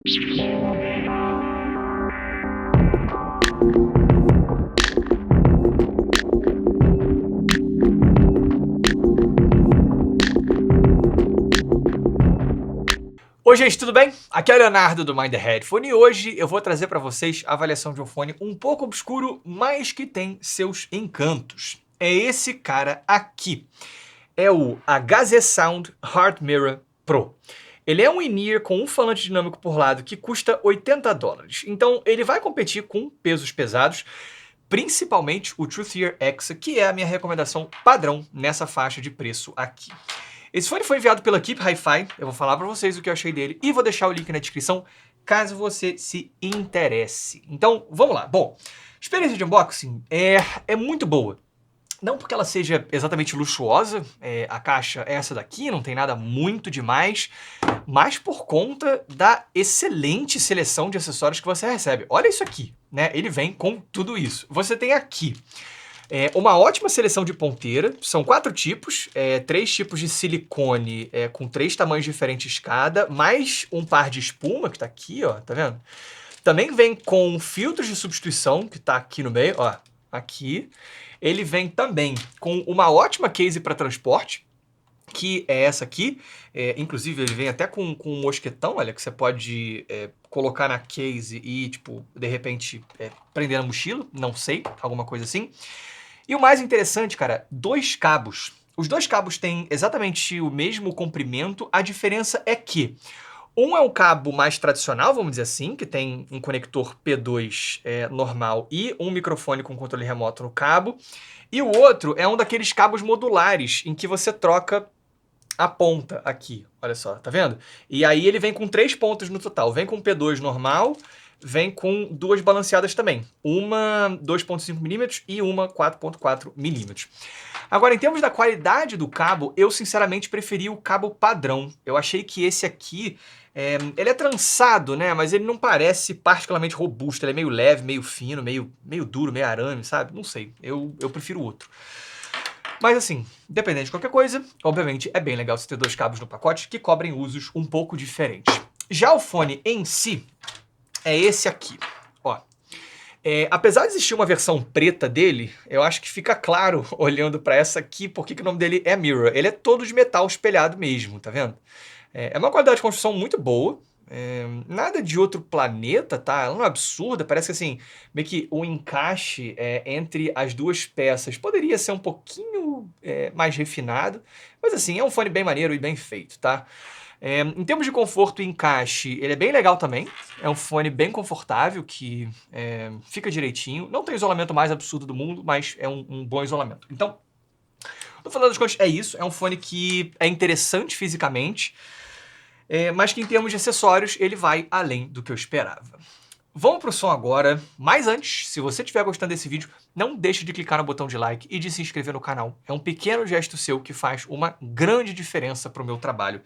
Oi gente, tudo bem? Aqui é o Leonardo do Mind the Headphone e hoje eu vou trazer para vocês a avaliação de um fone um pouco obscuro, mas que tem seus encantos. É esse cara aqui. É o HZ Sound Heart Mirror Pro. Ele é um in-ear com um falante dinâmico por lado que custa $80. Então ele vai competir com pesos pesados, principalmente o Truth-Ear Exa, que é a minha recomendação padrão nessa faixa de preço aqui. Esse fone foi enviado pela Keep Hi-Fi, eu vou falar para vocês o que eu achei dele e vou deixar o link na descrição caso você se interesse. Então, vamos lá. Bom, a experiência de unboxing é muito boa. Não porque ela seja exatamente luxuosa, a caixa é essa daqui, não tem nada muito demais, mas por conta da excelente seleção de acessórios que você recebe. Olha isso aqui, né? Ele vem com tudo isso. Você tem aqui uma ótima seleção de ponteira, são 4 tipos, 3 tipos de silicone com 3 tamanhos diferentes cada, mais um par de espuma que tá aqui, ó, tá vendo? Também vem com filtros de substituição, que tá aqui no meio, ó, aqui. Ele vem também com uma ótima case para transporte, que é essa aqui. Inclusive, ele vem até com um mosquetão, olha, que você pode colocar na case e, tipo, de repente, prender na mochila, não sei, alguma coisa assim. E o mais interessante, cara, 2 cabos. Os 2 cabos têm exatamente o mesmo comprimento, a diferença é que um é um cabo mais tradicional, vamos dizer assim, que tem um conector P2 normal e um microfone com controle remoto no cabo, e o outro é um daqueles cabos modulares, em que você troca a ponta aqui, olha só, tá vendo? E aí ele vem com 3 pontas no total, vem com P2 normal, vem com 2 balanceadas também, uma 2.5mm e uma 4.4mm. Agora, em termos da qualidade do cabo, eu sinceramente preferi o cabo padrão. Eu achei que esse aqui, ele é trançado, né? Mas ele não parece particularmente robusto, ele é meio leve, meio fino, meio duro, meio arame, sabe? Não sei, eu prefiro o outro. Mas assim, independente de qualquer coisa, obviamente é bem legal você ter 2 cabos no pacote que cobrem usos um pouco diferentes. Já o fone em si é esse aqui, ó. Apesar de existir uma versão preta dele, eu acho que fica claro, olhando para essa aqui, porque que o nome dele é Mirror. Ele é todo de metal espelhado mesmo, tá vendo? É uma qualidade de construção muito boa, nada de outro planeta, tá? Ela não é absurda, parece que assim, meio que o encaixe entre as 2 peças poderia ser um pouquinho mais refinado, mas assim, é um fone bem maneiro e bem feito, tá? Em termos de conforto e encaixe, ele é bem legal também. É um fone bem confortável, que fica direitinho. Não tem o isolamento mais absurdo do mundo, mas é um bom isolamento. Então, no final das contas, é isso. É um fone que é interessante fisicamente, mas que em termos de acessórios, ele vai além do que eu esperava. Vamos pro som agora, mas antes, se você estiver gostando desse vídeo, não deixe de clicar no botão de like e de se inscrever no canal. É um pequeno gesto seu que faz uma grande diferença pro meu trabalho.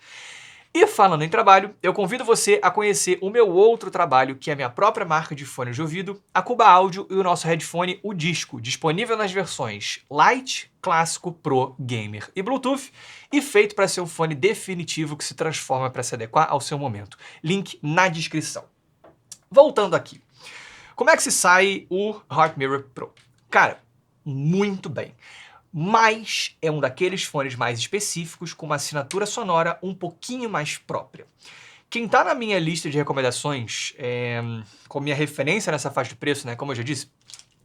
E falando em trabalho, eu convido você a conhecer o meu outro trabalho, que é a minha própria marca de fones de ouvido, a Cuba Audio e o nosso headphone, o Disco, disponível nas versões Lite, Clássico, Pro, Gamer e Bluetooth, e feito para ser um fone definitivo que se transforma para se adequar ao seu momento. Link na descrição. Voltando aqui. Como é que se sai o Heart Mirror Pro? Cara, muito bem. Mas é um daqueles fones mais específicos, com uma assinatura sonora um pouquinho mais própria. Quem tá na minha lista de recomendações, com minha referência nessa faixa de preço, né, como eu já disse,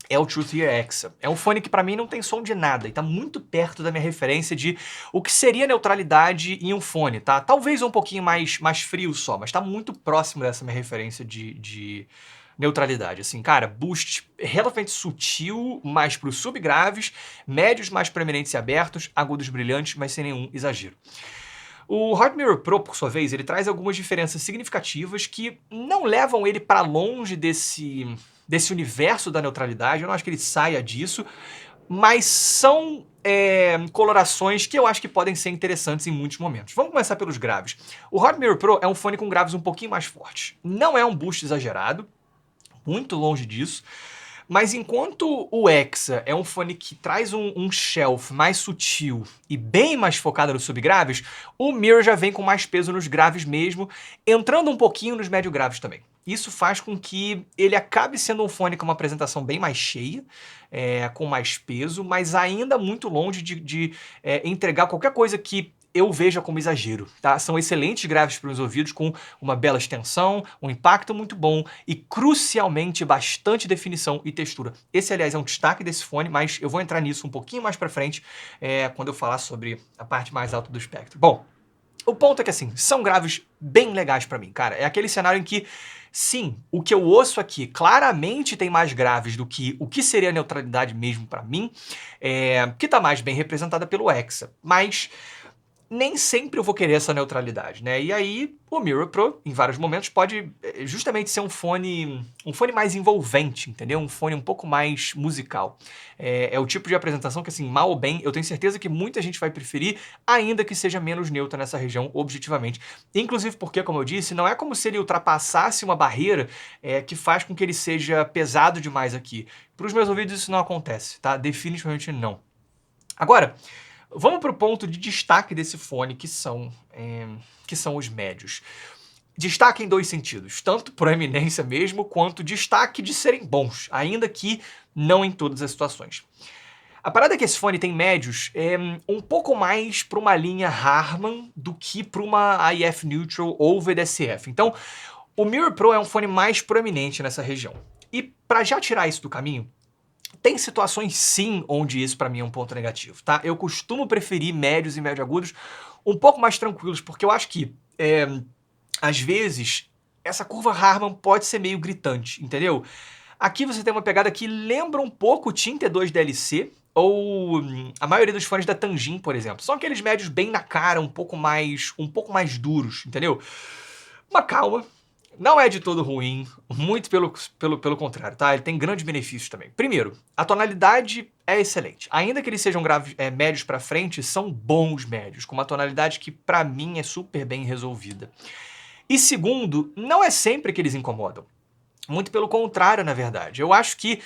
é o Truth-Ear Exa. É um fone que para mim não tem som de nada e tá muito perto da minha referência de o que seria neutralidade em um fone, tá? Talvez um pouquinho mais frio só, mas tá muito próximo dessa minha referência de neutralidade, assim, cara, boost relativamente sutil, mais para os subgraves, médios mais proeminentes e abertos, agudos brilhantes, mas sem nenhum exagero. O Heart Mirror Pro, por sua vez, ele traz algumas diferenças significativas que não levam ele para longe desse universo da neutralidade, eu não acho que ele saia disso, mas são colorações que eu acho que podem ser interessantes em muitos momentos. Vamos começar pelos graves. O Heart Mirror Pro é um fone com graves um pouquinho mais fortes. Não é um boost exagerado, muito longe disso, Mas enquanto o Exa é um fone que traz um shelf mais sutil e bem mais focado nos subgraves, o Mirror já vem com mais peso nos graves mesmo, entrando um pouquinho nos médio graves também. Isso faz com que ele acabe sendo um fone com uma apresentação bem mais cheia, com mais peso, mas ainda muito longe de entregar qualquer coisa que eu veja como exagero, tá? São excelentes graves para os ouvidos, com uma bela extensão, um impacto muito bom e, crucialmente, bastante definição e textura. Esse, aliás, é um destaque desse fone, mas eu vou entrar nisso um pouquinho mais para frente, quando eu falar sobre a parte mais alta do espectro. Bom, o ponto é que, assim, são graves bem legais para mim, cara. É aquele cenário em que, sim, o que eu ouço aqui claramente tem mais graves do que o que seria a neutralidade mesmo para mim, que tá mais bem representada pelo Exa, mas nem sempre eu vou querer essa neutralidade, né? E aí o Mirror Pro, em vários momentos, pode justamente ser um fone mais envolvente, entendeu? Um fone um pouco mais musical. É o tipo de apresentação que, assim, mal ou bem, eu tenho certeza que muita gente vai preferir, ainda que seja menos neutra nessa região, objetivamente. Inclusive porque, como eu disse, não é como se ele ultrapassasse uma barreira que faz com que ele seja pesado demais aqui. Para os meus ouvidos isso não acontece, tá? Definitivamente não. Agora, vamos para o ponto de destaque desse fone, que são os médios. Destaque em dois sentidos, tanto proeminência mesmo, quanto destaque de serem bons, ainda que não em todas as situações. A parada é que esse fone tem médios um pouco mais para uma linha Harman do que para uma IF Neutral ou VDSF. Então, o Mirror Pro é um fone mais proeminente nessa região. E para já tirar isso do caminho, tem situações, sim, onde isso para mim é um ponto negativo, tá? Eu costumo preferir médios e médio agudos um pouco mais tranquilos, porque eu acho que, às vezes, essa curva Harman pode ser meio gritante, entendeu? Aqui você tem uma pegada que lembra um pouco o TIM T2 DLC, ou a maioria dos fones da Tanjin, por exemplo. São aqueles médios bem na cara, um pouco mais duros, entendeu? Mas calma, não é de todo ruim, muito pelo contrário, tá? Ele tem grandes benefícios também. Primeiro, a tonalidade é excelente. Ainda que eles sejam graves, médios pra frente, são bons médios, com uma tonalidade que pra mim é super bem resolvida. E segundo, não é sempre que eles incomodam. Muito pelo contrário, na verdade. Eu acho que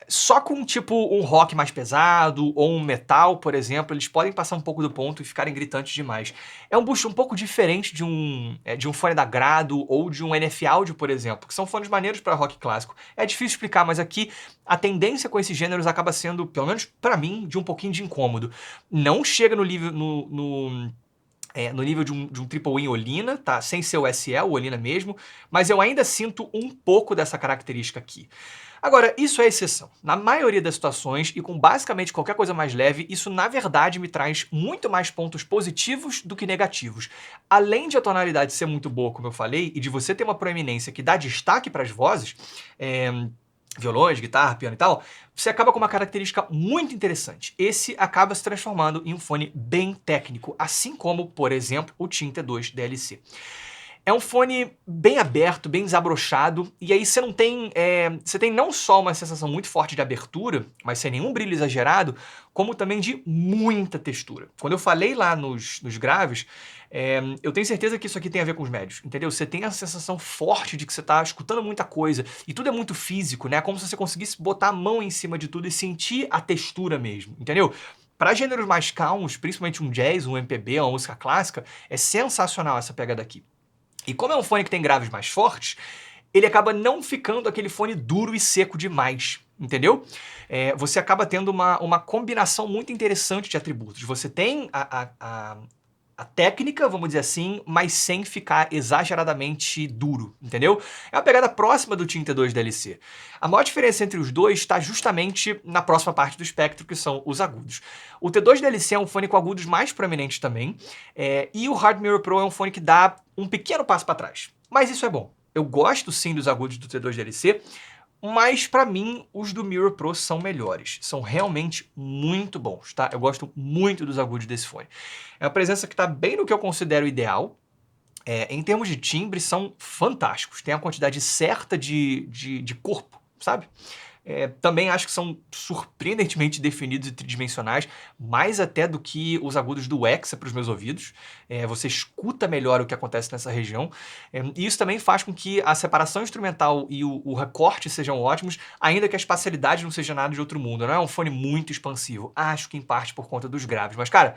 só com tipo um rock mais pesado ou um metal, por exemplo, eles podem passar um pouco do ponto e ficarem gritantes demais. É um boost um pouco diferente de um fone da Grado ou de um NF Audio, por exemplo, que são fones maneiros para rock clássico. É difícil explicar, mas aqui a tendência com esses gêneros acaba sendo, pelo menos para mim, de um pouquinho de incômodo. Não chega no nível no nível de um Triple In Olina, tá? Sem ser o SE, o Olina mesmo, mas eu ainda sinto um pouco dessa característica aqui. Agora, isso é exceção. Na maioria das situações, e com basicamente qualquer coisa mais leve, isso na verdade me traz muito mais pontos positivos do que negativos. Além de a tonalidade ser muito boa, como eu falei, e de você ter uma proeminência que dá destaque para as vozes, violões, guitarra, piano e tal, você acaba com uma característica muito interessante. Esse acaba se transformando em um fone bem técnico, assim como, por exemplo, o TIM T2 DLC. É um fone bem aberto, bem desabrochado, e aí você não tem... você tem não só uma sensação muito forte de abertura, mas sem nenhum brilho exagerado, como também de muita textura. Quando eu falei lá nos graves, eu tenho certeza que isso aqui tem a ver com os médios, entendeu? Você tem a sensação forte de que você está escutando muita coisa, e tudo é muito físico, né? Como se você conseguisse botar a mão em cima de tudo e sentir a textura mesmo, entendeu? Para gêneros mais calmos, principalmente um jazz, um MPB, uma música clássica, é sensacional essa pegada aqui. E como é um fone que tem graves mais fortes, ele acaba não ficando aquele fone duro e seco demais, entendeu? Você acaba tendo uma combinação muito interessante de atributos. Você tem a técnica, vamos dizer assim, mas sem ficar exageradamente duro, entendeu? É uma pegada próxima do TIM T2 DLC. A maior diferença entre os dois está justamente na próxima parte do espectro, que são os agudos. O T2 DLC é um fone com agudos mais proeminentes também, e o Hard Mirror Pro é um fone que dá um pequeno passo para trás. Mas isso é bom. Eu gosto sim dos agudos do T2 DLC, mas para mim os do Mirror Pro são melhores. São realmente muito bons, tá? Eu gosto muito dos agudos desse fone. É uma presença que está bem no que eu considero ideal. Em termos de timbre, são fantásticos. Tem a quantidade certa de corpo, sabe? Também acho que são surpreendentemente definidos e tridimensionais, mais até do que os agudos do Hexa para os meus ouvidos. Você escuta melhor o que acontece nessa região. E isso também faz com que a separação instrumental e o recorte sejam ótimos, ainda que a espacialidade não seja nada de outro mundo. Não é um fone muito expansivo. Acho que em parte por conta dos graves. Mas, cara,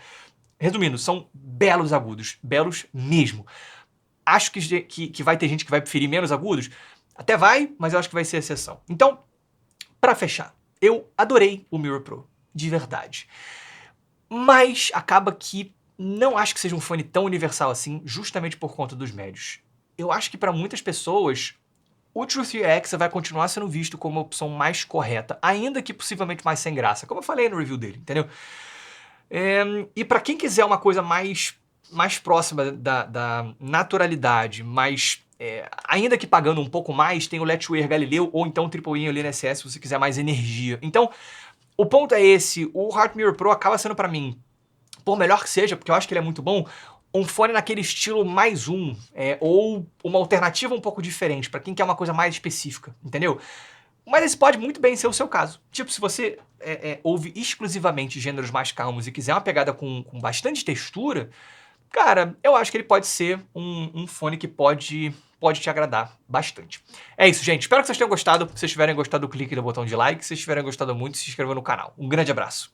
resumindo, são belos agudos. Belos mesmo. Acho que vai ter gente que vai preferir menos agudos. Até vai, mas eu acho que vai ser exceção. Então, para fechar, eu adorei o Mirror Pro. De verdade. Mas acaba que não acho que seja um fone tão universal assim, justamente por conta dos médios. Eu acho que para muitas pessoas, o True 3X vai continuar sendo visto como a opção mais correta, ainda que possivelmente mais sem graça, como eu falei no review dele, entendeu? E para quem quiser uma coisa mais próxima da naturalidade, mas ainda que pagando um pouco mais, tem o Let's Wear Galileu ou então o Triple E ali NSS se você quiser mais energia. Então, o ponto é esse, o Heart Mirror Pro acaba sendo para mim, por melhor que seja, porque eu acho que ele é muito bom, um fone naquele estilo mais ou uma alternativa um pouco diferente, para quem quer uma coisa mais específica, entendeu? Mas esse pode muito bem ser o seu caso. Tipo, se você ouve exclusivamente gêneros mais calmos e quiser uma pegada com bastante textura, cara, eu acho que ele pode ser um fone que pode te agradar bastante. É isso, gente. Espero que vocês tenham gostado. Se vocês tiverem gostado, clique no botão de like. Se vocês tiverem gostado muito, se inscreva no canal. Um grande abraço.